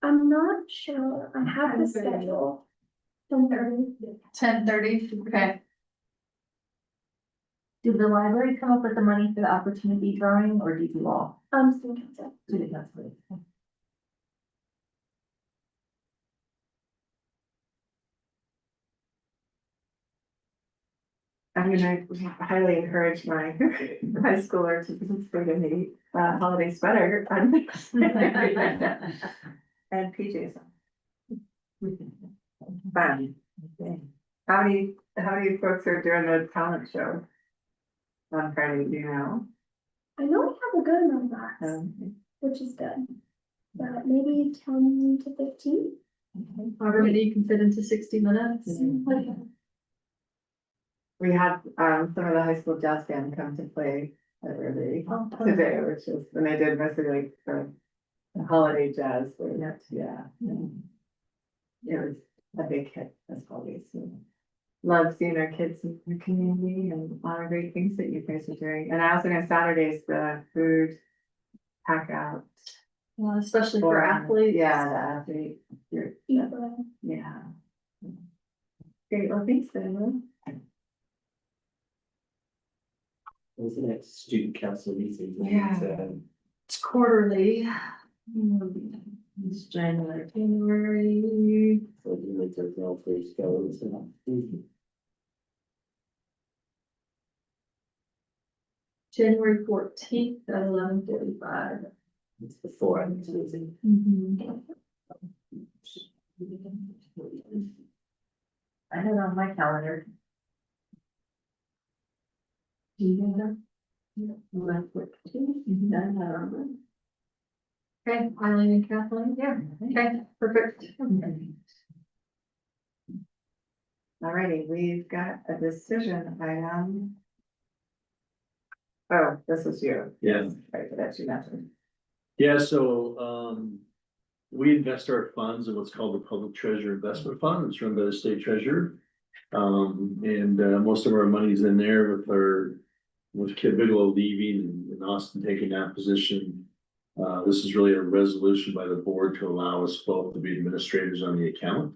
I'm not sure. I have the schedule. 10:30. 10:30, okay. Did the library come up with the money for the opportunity drawing, or did you all? Student council. Student council. I'm gonna highly encourage my high schooler to participate in the holiday sweater and PJs. Fun. How many folks are doing the talent show on Friday, do you know? I know we have a good amount of that, which is good. But maybe 10 to 15. However many you can fit into 60 minutes. Okay. We had some of the high school jazz band come to play early today, which is, and they did mostly like for the holiday jazz. Yeah. It was a big hit as always. So love seeing our kids in the community and all the great things that you guys are doing. And I also know Saturday's the food pack out. Well, especially for athletes. Yeah, the athlete. Yeah. Great, well, thanks, then. When's the next student council meeting? Yeah. It's quarterly. It's January. So the winter girl please go. January 14th at 11:45. It's before I'm meeting. I know it on my calendar. Do you know? My work too. I have it on mine. Okay, Eileen and Kathleen, yeah, okay, perfect. Alrighty, we've got a decision item. Oh, this is you. Yeah. Right, that you mentioned. Yeah, so, we invest our funds in what's called the Public Treasure Investment Fund. It's run by the state treasurer. Most of our money's in there with Kid Bigelow leaving and Austin taking that position. This is really a resolution by the board to allow us both to be administrators on the account.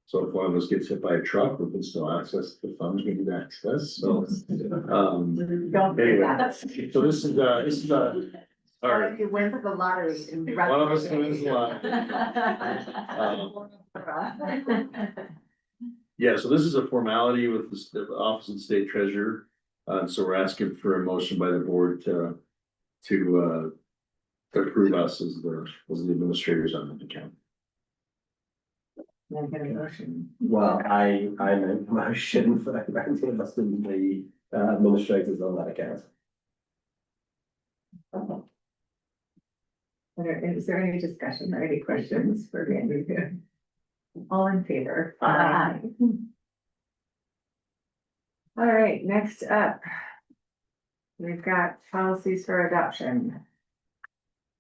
So if one of us gets hit by a truck, we can still access the funds we need access, so. Don't say Anyway, that. so this is all Or right. if you win the lottery. One of us wins the lottery. Yeah, so this is a formality with the Office of the State Treasurer. So we're asking for a motion by the board to approve us as the administrators on the account. Well, I make a motion for granting us the administrators on that account. Is there any discussion or any questions for Randy here? All in favor? Aye. All right, next up. We've got policies for adoption.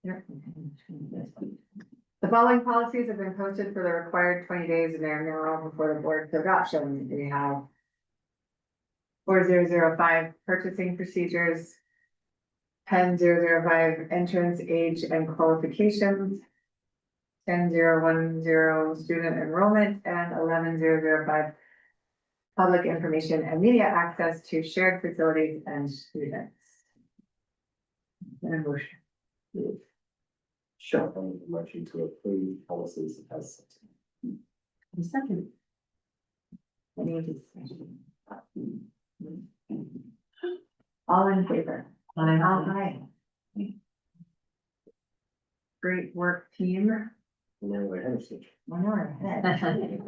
Yep. The following policies have been posted for the required 20 days and are now before the board for adoption. We have 4005 purchasing procedures, 10005 entrance age and qualifications, 10010 student enrollment, and 11005 public information and media access to shared facilities and students. And motion. Sure, I make a motion to approve policies as. Second. Any discussion? All in favor? Aye. Great work, team. No, we're ahead of schedule. One hour ahead.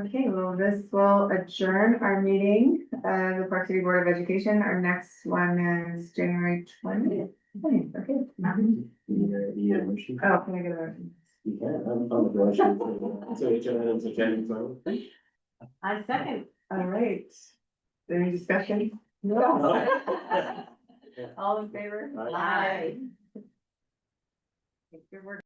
Okay, well, this will adjourn our meeting, the Park City Board of Education. Our next one is January 20th. Okay. Yeah, motion. Oh, can I get a motion? You can, I'm on the motion to adjourn into January. I second. All right. Any discussion? No. All in favor? Aye. Good work.